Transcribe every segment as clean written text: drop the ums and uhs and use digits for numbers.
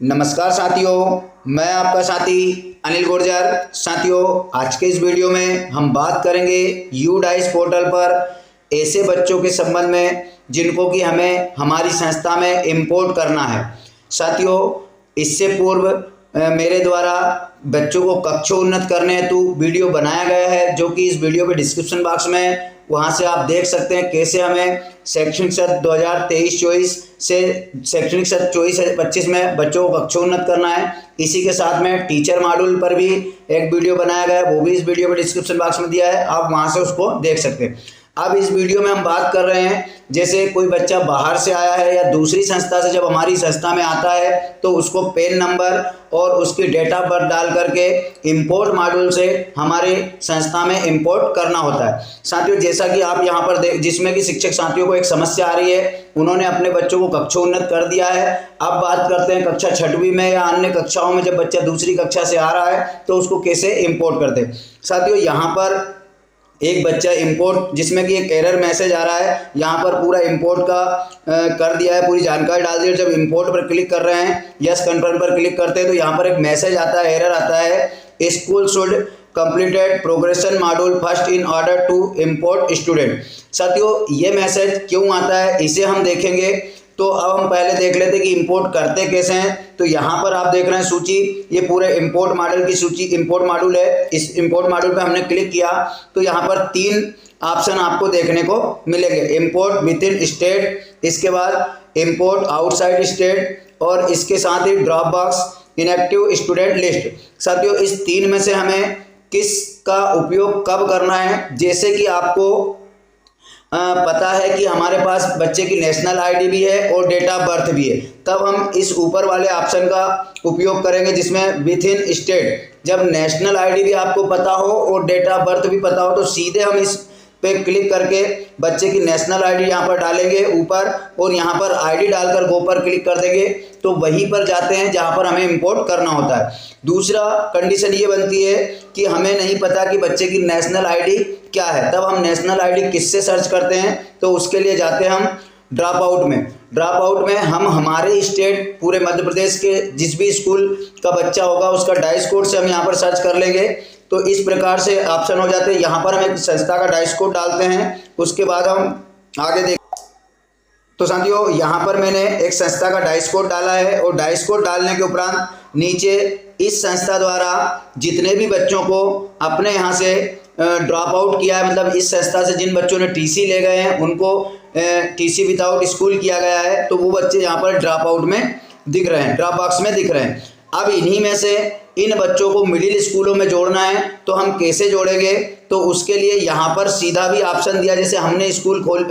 नमस्कार साथियों, मैं आपका साथी अनिल गुर्जर। साथियों, आज के इस वीडियो में हम बात करेंगे यूडाइस पोर्टल पर ऐसे बच्चों के संबंध में जिनको कि हमें हमारी संस्था में इंपोर्ट करना है। साथियों, इससे पूर्व मेरे द्वारा बच्चों को कक्षोन्नत करने हेतु वीडियो बनाया गया है, जो कि इस वीडियो के डिस्क्रिप्शन बॉक्स में वहाँ से आप देख सकते हैं कैसे हमें शैक्षणिक सत्र 2023-24 से शैक्षणिक सत्र 24-25 में बच्चों को कक्षोन्नत करना है। इसी के साथ में टीचर मॉड्यूल पर भी एक वीडियो बनाया गया है, वो भी इस वीडियो के डिस्क्रिप्शन बॉक्स में दिया है, आप वहाँ से उसको देख सकते हैं। अब इस वीडियो में हम बात कर रहे हैं, जैसे कोई बच्चा बाहर से आया है या दूसरी संस्था से जब हमारी संस्था में आता है तो उसको पेन नंबर और उसकी डेट ऑफ बर्थ डाल करके इंपोर्ट मॉड्यूल से हमारी संस्था में इंपोर्ट करना होता है। साथियों, जैसा कि आप यहाँ पर जिसमें कि शिक्षक साथियों को एक समस्या आ रही है, उन्होंने अपने बच्चों को कक्षोन्नत कर दिया है। अब बात करते हैं कक्षा 6वीं में या अन्य कक्षाओं में जब बच्चा दूसरी कक्षा से आ रहा है तो उसको कैसे इंपोर्ट करते हैं। साथियों, यहाँ पर एक बच्चा इंपोर्ट जिसमें कि एक एरर मैसेज आ रहा है, यहाँ पर पूरा इंपोर्ट का कर दिया है, पूरी जानकारी डाल दी है। जब इंपोर्ट पर क्लिक कर रहे हैं, यस कन्फर्म पर क्लिक करते हैं तो यहाँ पर एक मैसेज आता है, एरर आता है, school should completed progression module first in order to import student. साथियों, ये मैसेज क्यों आता है इसे हम देखेंगे। तो अब हम पहले देख लेते हैं कि इंपोर्ट करते कैसे हैं। तो यहाँ पर आप देख रहे हैं सूची, ये पूरे इंपोर्ट मॉड्यूल की सूची, इंपोर्ट मॉड्यूल है। इस इंपोर्ट मॉड्यूल पे हमने क्लिक किया तो यहाँ पर 3 ऑप्शन आपको देखने को मिलेंगे, इंपोर्ट विद इन स्टेट, इसके बाद इंपोर्ट आउटसाइड स्टेट और इसके साथ ही drop box inactive student list. साथियों, इस 3 में से हमें किसका उपयोग कब करना है। जैसे कि आपको पता है कि हमारे पास बच्चे की नेशनल आईडी भी है और डेट ऑफ बर्थ भी है, तब हम इस ऊपर वाले ऑप्शन का उपयोग करेंगे जिसमें विद इन स्टेट। जब नेशनल आईडी भी आपको पता हो और डेट ऑफ बर्थ भी पता हो तो सीधे हम इस पे क्लिक करके बच्चे की नेशनल आईडी यहाँ पर डालेंगे ऊपर और यहाँ पर आईडी डालकर गो पर क्लिक कर देंगे तो वहीं पर जाते हैं जहाँ पर हमें इंपोर्ट करना होता है। दूसरा कंडीशन ये बनती है कि हमें नहीं पता कि बच्चे की नेशनल आईडी क्या है, तब हम नेशनल आईडी किससे सर्च करते हैं। तो उसके लिए जाते हैं हम ड्रॉप आउट में। ड्रॉप आउट में हम हमारे स्टेट पूरे मध्य प्रदेश के जिस भी स्कूल का बच्चा होगा उसका डाइस कोड से हम यहाँ पर सर्च कर लेंगे। तो इस प्रकार से ऑप्शन हो जाते हैं। यहाँ पर हम एक संस्था का डाइस कोड डालते हैं, उसके बाद हम आगे देख। तो साथियों, यहाँ पर मैंने एक संस्था का डाइस कोड डाला है और डाइस कोड डालने के उपरांत नीचे इस संस्था द्वारा जितने भी बच्चों को अपने यहाँ से ड्रॉप आउट किया है, मतलब इस संस्था से जिन बच्चों ने टीसी ले गए हैं उनको टीसी विदाउट स्कूल किया गया है, तो वो बच्चे यहाँ पर ड्रॉप आउट में दिख रहे हैं, ड्रॉप बॉक्स में दिख रहे हैं। अब इन्हीं में से इन बच्चों को मिडिल स्कूलों में जोड़ना है तो हम कैसे जोड़ेंगे। तो उसके लिए यहाँ पर सीधा भी ऑप्शन दिया, जैसे हमने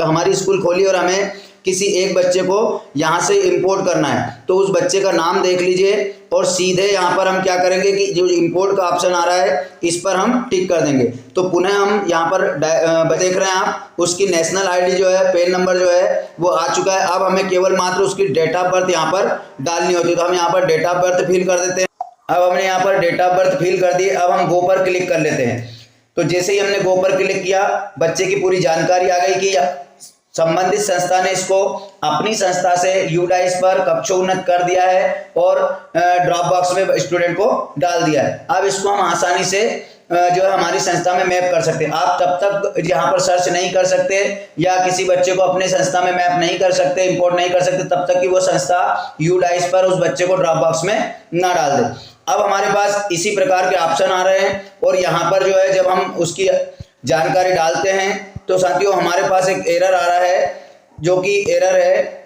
हमारी स्कूल खोली और हमें किसी एक बच्चे को यहाँ से इंपोर्ट करना है तो उस बच्चे का नाम देख लीजिए और सीधे यहाँ पर हम क्या करेंगे कि जो इंपोर्ट का ऑप्शन आ रहा है इस पर हम टिक कर देंगे। तो पुनः हम यहाँ पर देख रहे हैं आप, उसकी नेशनल आईडी जो है, पेन नंबर जो है वो आ चुका है। अब हमें केवल मात्र उसकी डेट ऑफ बर्थ यहाँ पर डालनी होती है, तो हम यहाँ पर डेट ऑफ बर्थ फिल कर देते हैं। अब हमने यहाँ पर डेट ऑफ बर्थ फिल कर दी। अब हम गो पर क्लिक कर लेते हैं। तो जैसे ही हमने गो पर क्लिक किया, बच्चे की पूरी जानकारी आ गई कि संबंधित संस्था ने इसको अपनी संस्था से यूडाइस पर कक्षोन्नत कर दिया है और ड्रॉप बॉक्स में स्टूडेंट को डाल दिया है। अब इसको हम आसानी से जो है हमारी संस्था में मैप कर सकते हैं। आप तब तक यहाँ पर सर्च नहीं कर सकते या किसी बच्चे को अपने संस्था में मैप नहीं कर सकते, इंपोर्ट नहीं कर सकते, तब तक कि वो संस्था यूडाइस पर उस बच्चे को ड्रॉप बॉक्स में ना डाल दे। अब हमारे पास इसी प्रकार के ऑप्शन आ रहे हैं और यहाँ पर जो है जब हम उसकी जानकारी डालते हैं तो साथियों हमारे पास एक एरर आ रहा है, जो कि एरर है,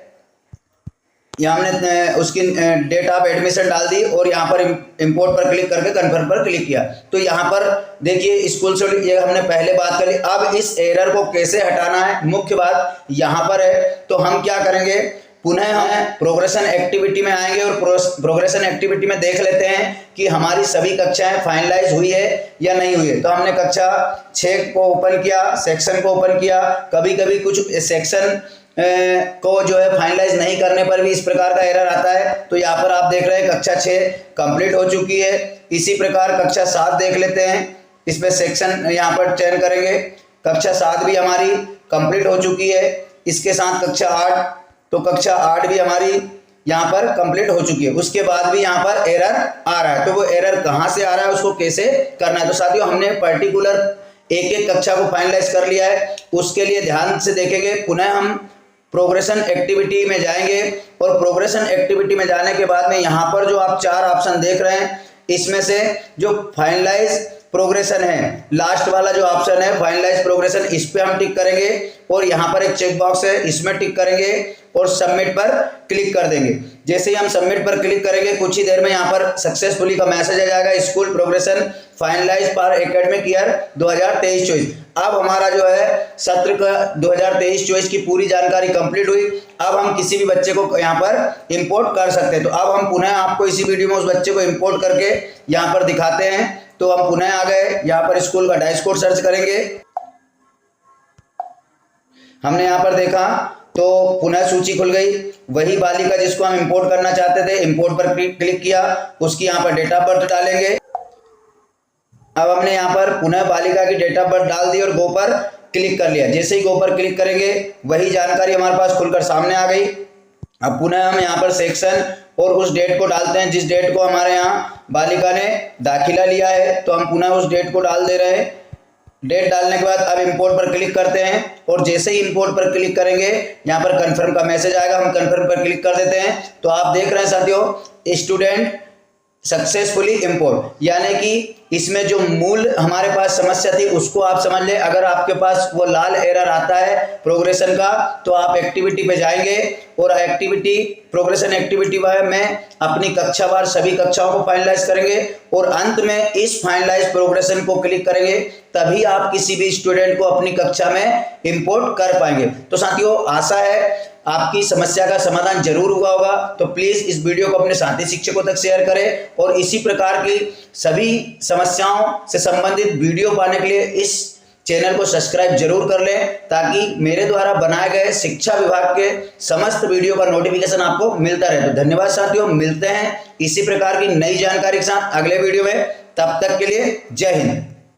यहाँ हमने उसकी डेट ऑफ एडमिशन डाल दी और यहाँ पर इंपोर्ट पर क्लिक करके कन्फर्म पर क्लिक किया। तो यहाँ पर देखिए स्कूल से ये हमने पहले बात करी। अब इस एरर को कैसे हटाना है, मुख्य बात यहाँ पर है। तो हम क्या करेंगे, पुनः हम प्रोग्रेशन एक्टिविटी में आएंगे और प्रोग्रेशन एक्टिविटी में देख लेते हैं कि हमारी सभी कक्षाएं फाइनलाइज हुई है या नहीं हुई है। तो हमने कक्षा 6 को ओपन किया, सेक्शन को ओपन किया। कभी कभी कुछ सेक्शन को जो है फाइनलाइज नहीं करने पर भी इस प्रकार का एरर आता है। तो यहाँ पर आप देख रहे हैं कक्षा 6 कंप्लीट हो चुकी है। इसी प्रकार कक्षा 7 देख लेते हैं, इसमें सेक्शन यहाँ पर चयन करेंगे, कक्षा 7 भी हमारी कंप्लीट हो चुकी है। इसके साथ कक्षा 8, तो कक्षा 8 भी हमारी यहाँ पर कंप्लीट हो चुकी है, उसके बाद भी यहाँ पर एरर आ रहा है। तो वो एरर कहाँ से आ रहा है, उसको कैसे करना है। तो साथियों हमने पर्टिकुलर एक एक कक्षा को फाइनलाइज कर लिया है। उसके लिए ध्यान से देखेंगे, पुनः हम प्रोग्रेशन एक्टिविटी में जाएंगे और प्रोग्रेशन एक्टिविटी में जाने के बाद में यहाँ पर जो आप 4 ऑप्शन देख रहे हैं, इसमें से जो फाइनलाइज प्रोग्रेशन है, लास्ट वाला जो ऑप्शन है फाइनलाइज प्रोग्रेशन, इस पे हम टिक करेंगे और यहाँ पर एक चेक बॉक्स है, इसमें टिक करेंगे और सबमिट पर क्लिक कर देंगे। जैसे ही हम सबमिट पर क्लिक करेंगे कुछ ही देर में यहाँ पर सक्सेसफुली का मैसेज आ जाएगा, school progression finalise for academic year 2023-24। अब हमारा जो है सत्र का 2023-24 की पूरी जानकारी कंप्लीट हुई। अब हम किसी भी बच्चे को यहाँ पर इंपोर्ट कर सकते हैं। तो अब हम पुनः आपको इसी वीडियो में उस बच्चे को इंपोर्ट करके यहाँ पर दिखाते हैं। तो हम पुनः आ गए, यहाँ पर स्कूल का डैशबोर्ड सर्च करेंगे। हमने यहाँ पर देखा तो पुनः सूची खुल गई। वही बालिका जिसको हम इंपोर्ट करना चाहते थे, इंपोर्ट पर क्लिक किया, उसकी यहाँ पर डेट ऑफ बर्थ डालेंगे। अब हमने यहाँ पर पुनः बालिका की डेट ऑफ बर्थ डाल दी और गो पर क्लिक कर लिया। जैसे ही गो पर क्लिक करेंगे वही जानकारी हमारे पास खुलकर सामने आ गई। अब पुनः हम यहाँ पर सेक्शन और उस डेट को डालते हैं जिस डेट को हमारे यहाँ बालिका ने दाखिला लिया है। तो हम पुनः उस डेट को डाल दे रहे हैं। डेट डालने के बाद अब इंपोर्ट पर क्लिक करते हैं और जैसे ही इंपोर्ट पर क्लिक करेंगे यहाँ पर कंफर्म का मैसेज आएगा, हम कंफर्म पर क्लिक कर देते हैं। तो आप देख रहे हैं साथियों, स्टूडेंट सक्सेसफुली इंपोर्ट, यानी कि इसमें जो मूल हमारे पास समस्या थी उसको आप समझ लें। अगर आपके पास वो लाल एरर आता है प्रोग्रेशन का, तो आप एक्टिविटी पे जाएंगे और एक्टिविटी प्रोग्रेशन एक्टिविटी में अपनी कक्षावार सभी कक्षाओं को फाइनलाइज करेंगे और अंत में इस फाइनलाइज प्रोग्रेशन को क्लिक करेंगे, तभी आप किसी भी स्टूडेंट को अपनी कक्षा में इंपोर्ट कर पाएंगे। तो साथियों आशा है आपकी समस्या का समाधान जरूर हुआ होगा। तो प्लीज इस वीडियो को अपने साथी शिक्षकों तक शेयर करें और इसी प्रकार की सभी समस्याओं से संबंधित वीडियो पाने के लिए इस चैनल को सब्सक्राइब जरूर कर लें, ताकि मेरे द्वारा बनाए गए शिक्षा विभाग के समस्त वीडियो का नोटिफिकेशन आपको मिलता रहे। तो धन्यवाद साथियों, मिलते हैं इसी प्रकार की नई जानकारी के साथ अगले वीडियो में। तब तक के लिए जय हिंद।